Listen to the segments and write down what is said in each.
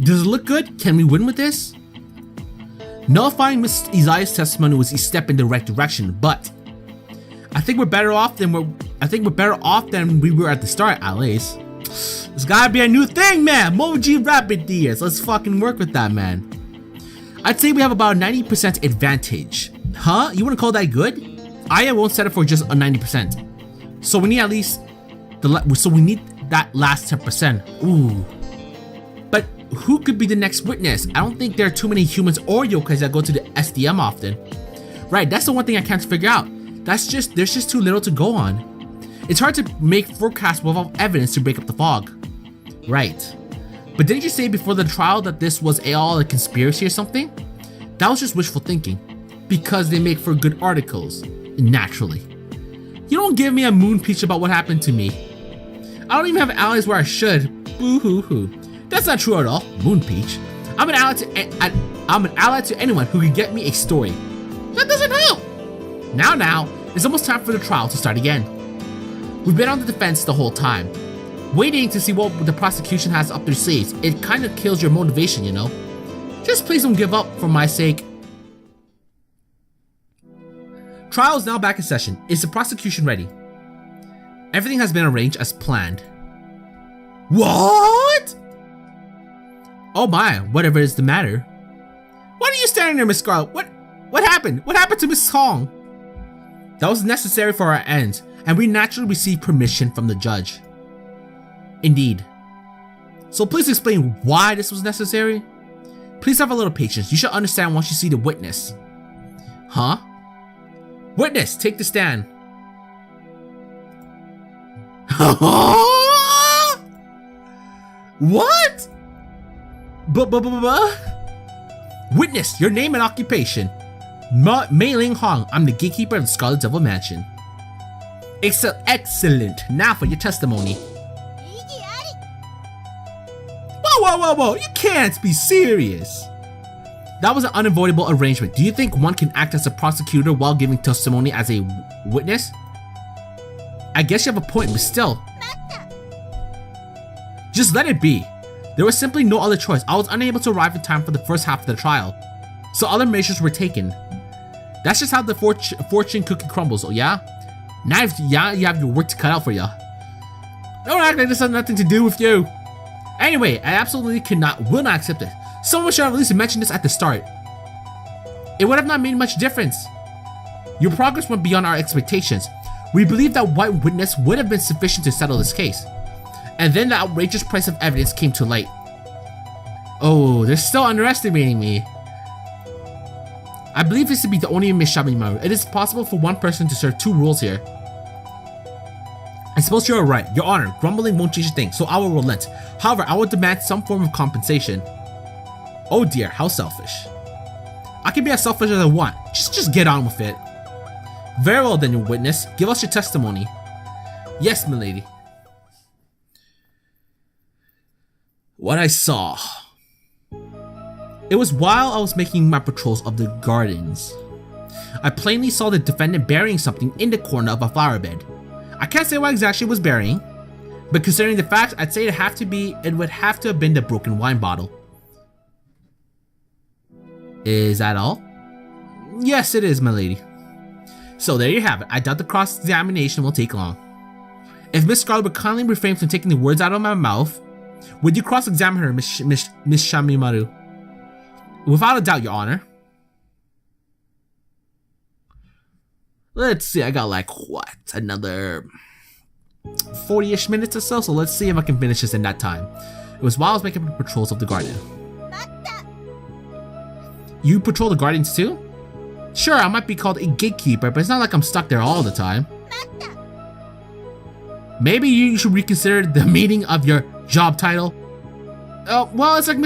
Does it look good? Can we win with this? Nullifying Miss Isaiah's testimony was a step in the right direction, but I think we're better off than we were at the start, at least. It's gotta be a new thing, man. Magi rabbit ears. Let's fucking work with that, man. I'd say we have about a 90% advantage. Huh? You wanna call that good? Aya won't settle for just a 90%. So we need at least we need that last 10%. Ooh. But who could be the next witness? I don't think there are too many humans or yokais that go to the SDM often. Right, that's the one thing I can't figure out. There's just too little to go on. It's hard to make forecasts without evidence to break up the fog. Right. But didn't you say before the trial that this was all a conspiracy or something? That was just wishful thinking. Because they make for good articles. Naturally. You don't give me a moon peach about what happened to me. I don't even have allies where I should. Boo hoo hoo. That's not true at all. Moon peach. I'm an ally to anyone who can get me a story. That doesn't help. Now, it's almost time for the trial to start again. We've been on the defense the whole time, waiting to see what the prosecution has up their sleeves. It kind of kills your motivation, you know? Just please don't give up for my sake. Trial is now back in session. Is the prosecution ready? Everything has been arranged as planned. What? Oh my, whatever is the matter. Why are you standing there, Miss Scarlet? What happened? What happened to Miss Hong? That was necessary for our ends, and we naturally received permission from the judge. Indeed. So please explain why this was necessary? Please have a little patience. You should understand once you see the witness. Huh? Witness, take the stand. What? Witness, your name and occupation. Mei Ling Hong, I'm the gatekeeper of the Scarlet Devil Mansion. Excellent. Now for your testimony. Whoa. You can't be serious. That was an unavoidable arrangement. Do you think one can act as a prosecutor while giving testimony as a witness? I guess you have a point, but still. Just let it be. There was simply no other choice. I was unable to arrive in time for the first half of the trial, so other measures were taken. That's just how the fortune cookie crumbles, oh yeah? Now you have your work to cut out for ya. Don't act like this has nothing to do with you. Anyway, I absolutely will not accept it. Someone should have at least mentioned this at the start. It would have not made much difference. Your progress went beyond our expectations. We believed that one witness would have been sufficient to settle this case. And then the outrageous price of evidence came to light. Oh, they're still underestimating me. I believe this to be the only Miss Shameimaru. It is possible for one person to serve two roles here. I suppose you're right. Your Honor, grumbling won't change a thing, so I will relent. However, I will demand some form of compensation. Oh dear, how selfish. I can be as selfish as I want. Just get on with it. Very well then, your witness. Give us your testimony. Yes, milady. What I saw. It was while I was making my patrols of the gardens. I plainly saw the defendant burying something in the corner of a flower bed. I can't say what exactly it was burying, but considering the facts, I'd say it would have to have been the broken wine bottle. Is that all? Yes, it is, my lady. So there you have it. I doubt the cross-examination will take long. If Miss Scarlet would kindly refrain from taking the words out of my mouth, would you cross-examine her, Miss Shameimaru? Without a doubt, Your Honor. Let's see, I got like, what, another 40-ish minutes or so, so let's see if I can finish this in that time. It was while I was making patrols of the garden. You patrol the gardens too? Sure, I might be called a gatekeeper, but it's not like I'm stuck there all the time. Maybe you should reconsider the meaning of your job title. Well, it's like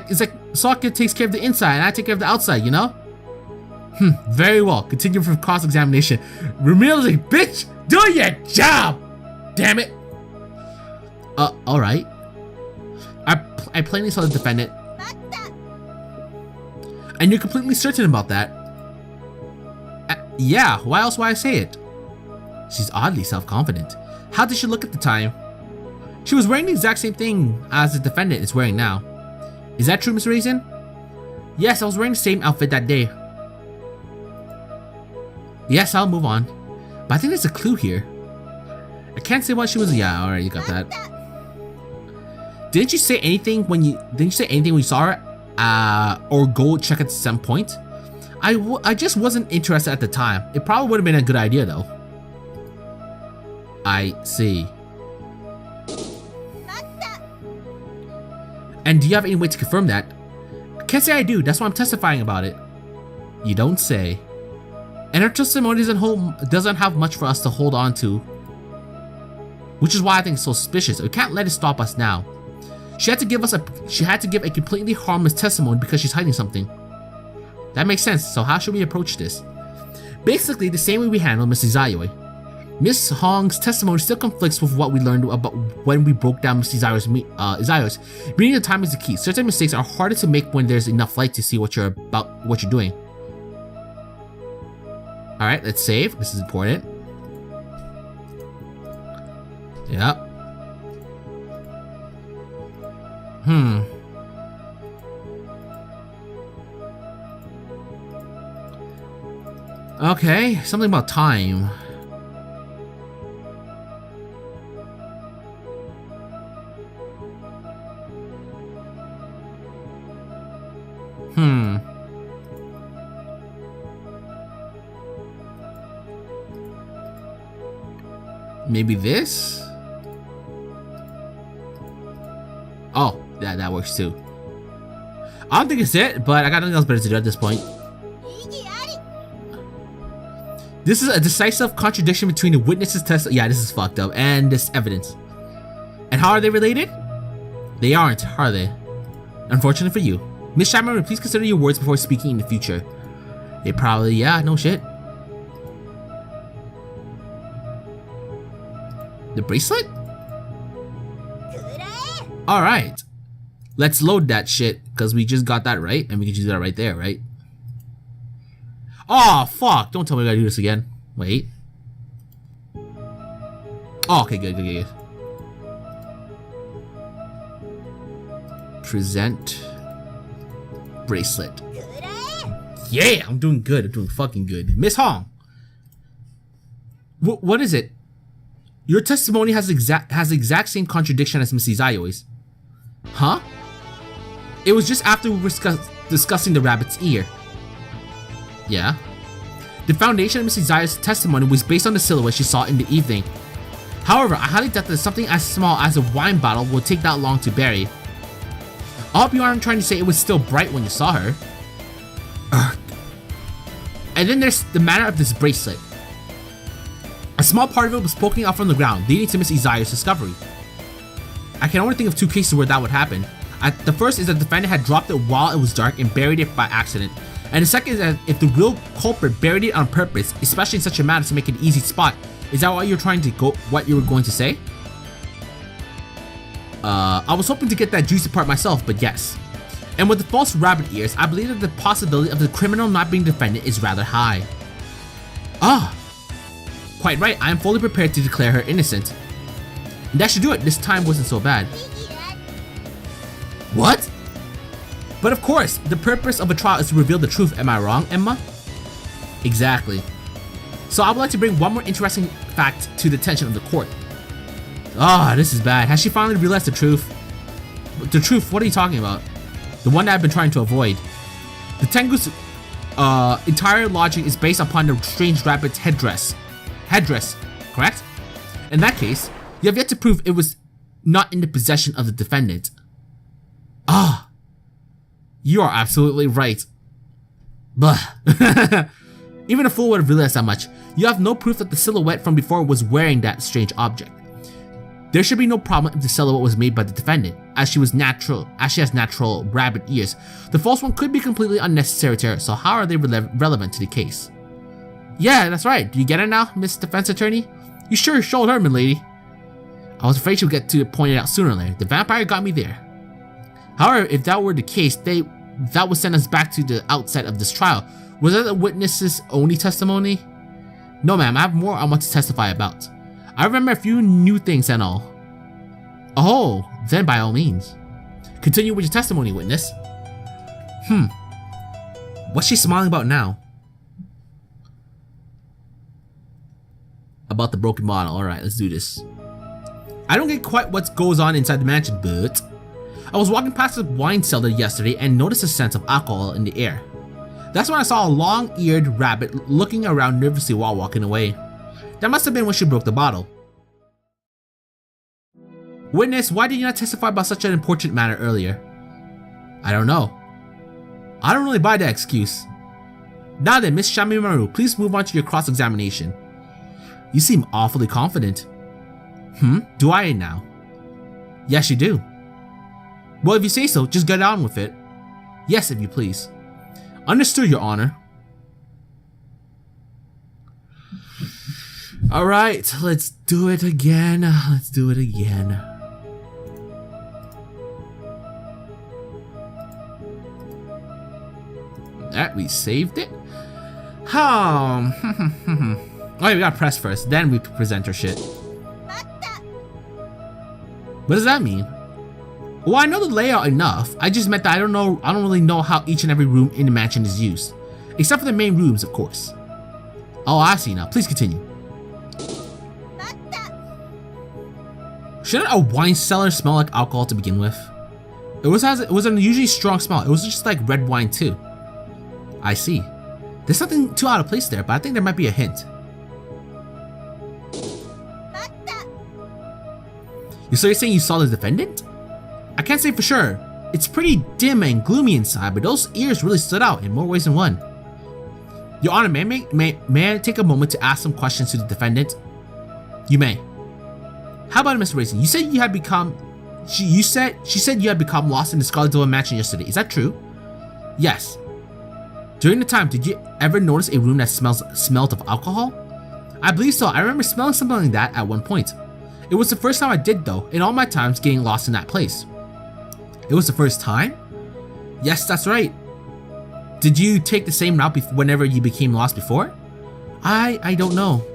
it's like Sokka takes care of the inside and I take care of the outside, you know? Very well. Continue from cross-examination. Remilia's like, bitch, do your job! Damn it! Alright. I plainly saw the defendant. And you're completely certain about that? Yeah, why else would I say it? She's oddly self-confident. How did she look at the time? She was wearing the exact same thing as the defendant is wearing now. Is that true, Miss Raisin? Yes, I was wearing the same outfit that day. Yes, I'll move on. But I think there's a clue here. I can't say what she was. Yeah, alright, you got that. Didn't you say anything when you saw her? Or go check at some point? I just wasn't interested at the time. It probably would have been a good idea though. I see. And do you have any way to confirm that? I can't say I do, that's why I'm testifying about it. You don't say. And her testimony doesn't have much for us to hold on to. Which is why I think it's so suspicious. We can't let it stop us now. She had to give a completely harmless testimony because she's hiding something. That makes sense, so how should we approach this? Basically, the same way we handled Miss Izayoi. Miss Hong's testimony still conflicts with what we learned about when we broke down Miss Izayoi's. Reading the time is the key. Certain mistakes are harder to make when there's enough light to see what you're doing. Alright, let's save. This is important. Yep. Okay, something about time. Maybe this? Oh, yeah, that works too. I don't think it's it, but I got nothing else better to do at this point. This is a decisive contradiction between the witness's testimony. Yeah, this is fucked up. And this evidence. And how are they related? They aren't, are they? Unfortunately for you. Miss Shameimaru, please consider your words before speaking in the future. They probably, yeah, no shit. The bracelet? Alright. Let's load that shit, because we just got that right, and we can use that right there, right? Oh, fuck. Don't tell me I gotta do this again. Wait. Oh, okay, good. Present bracelet. Yeah, I'm doing good. I'm doing fucking good. Miss Hong. What is it? Your testimony has the exact same contradiction as Miss Izayoi's. Huh? It was just after we were discussing the rabbit's ear. Yeah. The foundation of Miss Izayoi's testimony was based on the silhouette she saw in the evening. However, I highly doubt that something as small as a wine bottle will take that long to bury. I hope you aren't trying to say it was still bright when you saw her. Ugh. And then there's the matter of this bracelet. A small part of it was poking out from the ground, leading to Miss Izayoi's discovery. I can only think of two cases where that would happen. The first is that the defendant had dropped it while it was dark and buried it by accident. And the second is that if the real culprit buried it on purpose, especially in such a manner to make an easy spot. Is that what you were going to say? I was hoping to get that juicy part myself, but yes. And with the false rabbit ears, I believe that the possibility of the criminal not being defended is rather high. Ah, quite right, I am fully prepared to declare her innocent. And that should do it, this time wasn't so bad. What? But of course, the purpose of a trial is to reveal the truth, am I wrong, Emma? Exactly. So I would like to bring one more interesting fact to the attention of the court. Ah, this is bad. Has she finally realized the truth? The truth, what are you talking about? The one that I've been trying to avoid. The Tengu's entire logic is based upon the strange rabbit's headdress. Headdress, correct? In that case, you have yet to prove it was not in the possession of the defendant. Ah, you are absolutely right. Blah. Even a fool would have realized that much. You have no proof that the silhouette from before was wearing that strange object. There should be no problem if the silhouette was made by the defendant, as she has natural rabbit ears. The false one could be completely unnecessary to her, so how are they relevant to the case? Yeah, that's right. Do you get it now, Miss Defense Attorney? You sure showed her, milady. I was afraid she would get to point it out sooner or later. The vampire got me there. However, if that were the case, that would send us back to the outset of this trial. Was that the witness's only testimony? No, ma'am, I have more I want to testify about. I remember a few new things and all. Oh, then by all means. Continue with your testimony, witness. What's she smiling about now? About the broken bottle. Alright, let's do this. I don't get quite what goes on inside the mansion, but I was walking past the wine cellar yesterday and noticed a sense of alcohol in the air. That's when I saw a long-eared rabbit looking around nervously while walking away. That must have been when she broke the bottle. Witness, why did you not testify about such an important matter earlier? I don't know. I don't really buy that excuse. Now then, Miss Shameimaru, please move on to your cross-examination. You seem awfully confident. Do I now? Yes, you do. Well, if you say so, just get on with it. Yes, if you please. Understood, Your Honor. Alright, let's do it again. Let's do it again. Alright, we saved it. Alright, we gotta press first, then we present our shit. What does that mean? Well, I know the layout enough. I just meant that I don't really know how each and every room in the mansion is used. Except for the main rooms, of course. Oh, I see now. Please continue. Shouldn't a wine cellar smell like alcohol to begin with? It was an unusually strong smell. It was just like red wine too. I see. There's something too out of place there, but I think there might be a hint. So you're saying you saw the defendant? I can't say for sure. It's pretty dim and gloomy inside, but those ears really stood out in more ways than one. Your Honor, may I take a moment to ask some questions to the defendant? You may. How about it, Mr. Raisin? You said you had become... She said you had become lost in the Scarlet Dome mansion yesterday. Is that true? Yes. During the time, did you ever notice a room that smelled of alcohol? I believe so. I remember smelling something like that at one point. It was the first time I did though, in all my times getting lost in that place. It was the first time? Yes, that's right. Did you take the same route whenever you became lost before? I don't know.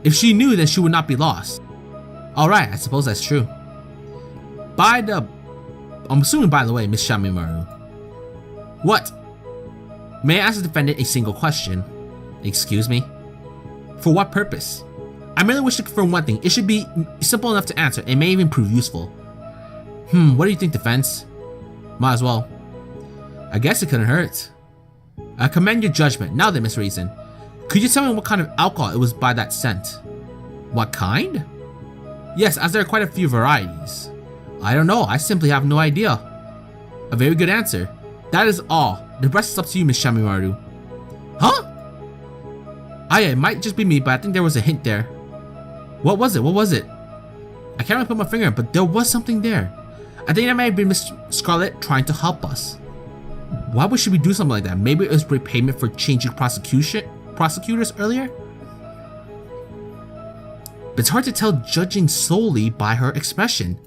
If she knew, then she would not be lost. Alright, I suppose that's true. I'm assuming by the way, Miss Shameimaru. What? May I ask the defendant a single question? Excuse me? For what purpose? I merely wish to confirm one thing. It should be simple enough to answer and may even prove useful. What do you think, defense? Might as well. I guess it couldn't hurt. I commend your judgment. Now then, Miss Reason, could you tell me what kind of alcohol it was by that scent? What kind? Yes, as there are quite a few varieties. I don't know. I simply have no idea. A very good answer. That is all. The rest is up to you, Miss Shameimaru. Huh? Yeah, it might just be me, but I think there was a hint there. What was it? What was it? I can't really put my finger on it, but there was something there. I think that might have been Miss Scarlet trying to help us. Why would she do something like that? Maybe it was repayment for changing prosecutors earlier? But it's hard to tell judging solely by her expression.